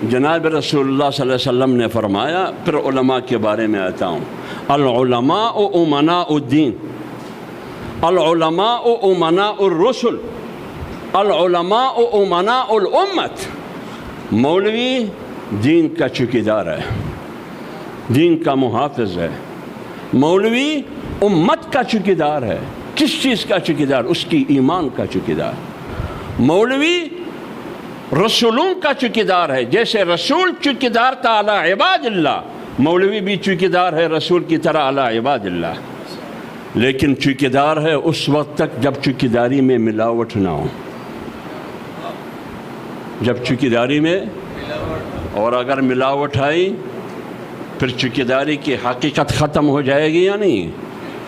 جناب رسول اللہ صلی اللہ علیہ وسلم نے فرمایا، پھر علماء کے بارے میں آتا ہوں، العلماء امناء الدین، العلماء امناء الرسل، العلماء امناء الامت۔ مولوی دین کا چوکیدار ہے، دین کا محافظ ہے۔ مولوی امت کا چوکیدار ہے۔ کس چیز کا چوکیدار؟ اس کی ایمان کا چوکیدار۔ مولوی رسولوں کا چوکیدار ہے، جیسے رسول چوکیدار تھا علی عباد اللہ، مولوی بھی چوکیدار ہے رسول کی طرح علی عباد اللہ، لیکن چوکیدار ہے اس وقت تک جب چوکیداری میں ملاوٹ نہ ہو، جب چوکیداری میں، اور اگر ملاوٹ آئی پھر چوکیداری کی حقیقت ختم ہو جائے گی یا نہیں؟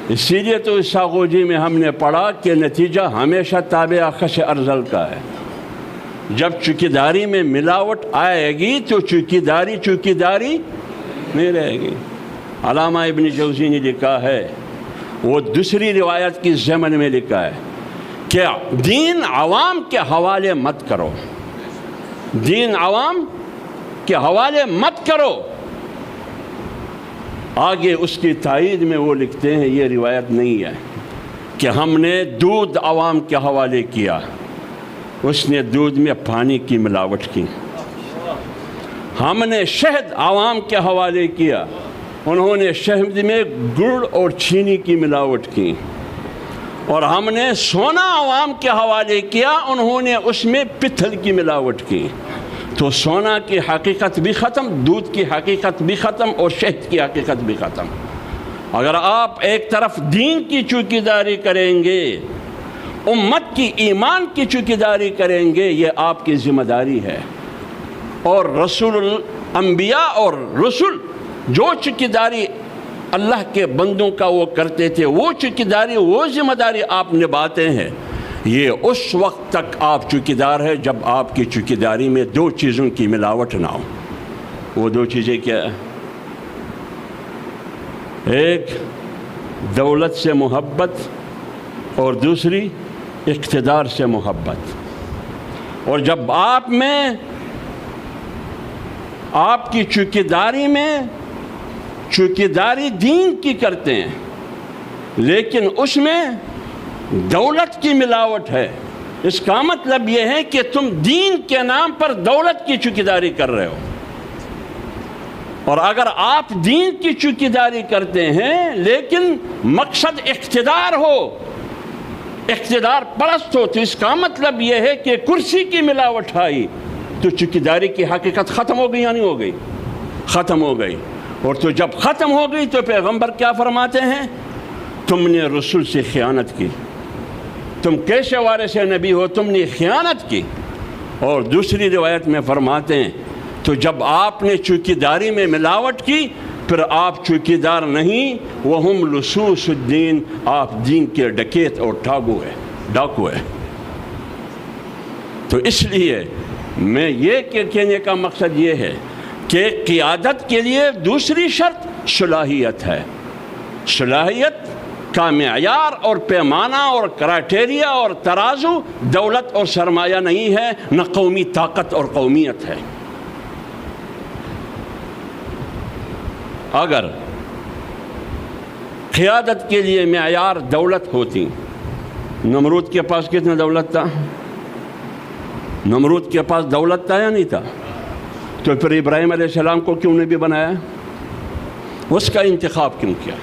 اسی لیے تو اس ساغوجی میں ہم نے پڑھا کہ نتیجہ ہمیشہ تابع خش ارذل کا ہے۔ جب چوکیداری میں ملاوٹ آئے گی تو چوکیداری نہیں رہے گی۔ علامہ ابن جوزی نے لکھا ہے، وہ دوسری روایت کی ضمن میں لکھا ہے کہ دین عوام کے حوالے مت کرو، دین عوام کے حوالے مت کرو۔ آگے اس کی تائید میں وہ لکھتے ہیں، یہ روایت نہیں ہے کہ ہم نے دودھ عوام کے حوالے کیا، اس نے دودھ میں پانی کی ملاوٹ کی۔ ہم نے شہد عوام کے حوالے کیا، انہوں نے شہد میں گڑ اور چینی کی ملاوٹ کی۔ اور ہم نے سونا عوام کے حوالے کیا، انہوں نے اس میں پتھر کی ملاوٹ کی۔ تو سونا کی حقیقت بھی ختم، دودھ کی حقیقت بھی ختم، اور شہد کی حقیقت بھی ختم۔ اگر آپ ایک طرف دین کی چوکیداری کریں گے، امت کی ایمان کی چوکیداری کریں گے، یہ آپ کی ذمہ داری ہے۔ اور رسول الانبیاء اور رسول جو چوکیداری اللہ کے بندوں کا وہ کرتے تھے، وہ چوکیداری، وہ ذمہ داری آپ نبھاتے ہیں۔ یہ اس وقت تک آپ چوکیدار ہے جب آپ کی چوکیداری میں دو چیزوں کی ملاوٹ نہ ہو۔ وہ دو چیزیں کیا ہے؟ ایک دولت سے محبت، اور دوسری اقتدار سے محبت۔ اور جب آپ میں، آپ کی چوکیداری میں، چوکیداری دین کی کرتے ہیں لیکن اس میں دولت کی ملاوٹ ہے، اس کا مطلب یہ ہے کہ تم دین کے نام پر دولت کی چوکیداری کر رہے ہو۔ اور اگر آپ دین کی چوکیداری کرتے ہیں لیکن مقصد اقتدار ہو، اقتدار پرست ہو، تو اس کا مطلب یہ ہے کہ کرسی کی ملاوٹ آئی تو چوکیداری کی حقیقت ختم ہو گئی یا نہیں ہو گئی؟ ختم ہو گئی۔ اور تو جب ختم ہو گئی تو پیغمبر کیا فرماتے ہیں؟ تم نے رسول سے خیانت کی، تم کیسے وارث نبی ہو، تم نے خیانت کی۔ اور دوسری روایت میں فرماتے ہیں تو جب آپ نے چوکیداری میں ملاوٹ کی پھر آپ چوکیدار نہیں، وہم لصوص الدین، آپ دین کے ڈکیت اور ڈاکو ہے۔ تو اس لیے میں یہ کہنے کا مقصد یہ ہے کہ قیادت کے لیے دوسری شرط صلاحیت ہے۔ صلاحیت کا معیار اور پیمانہ اور کرائٹیریا اور ترازو دولت اور سرمایہ نہیں ہے، نہ قومی طاقت اور قومیت ہے۔ اگر قیادت کے لیے معیار دولت ہوتی، نمرود کے پاس کتنا دولت تھا؟ نمرود کے پاس دولت تھا یا نہیں تھا؟ تو پھر ابراہیم علیہ السلام کو کیوں نبی بنایا؟ اس کا انتخاب کیوں کیا؟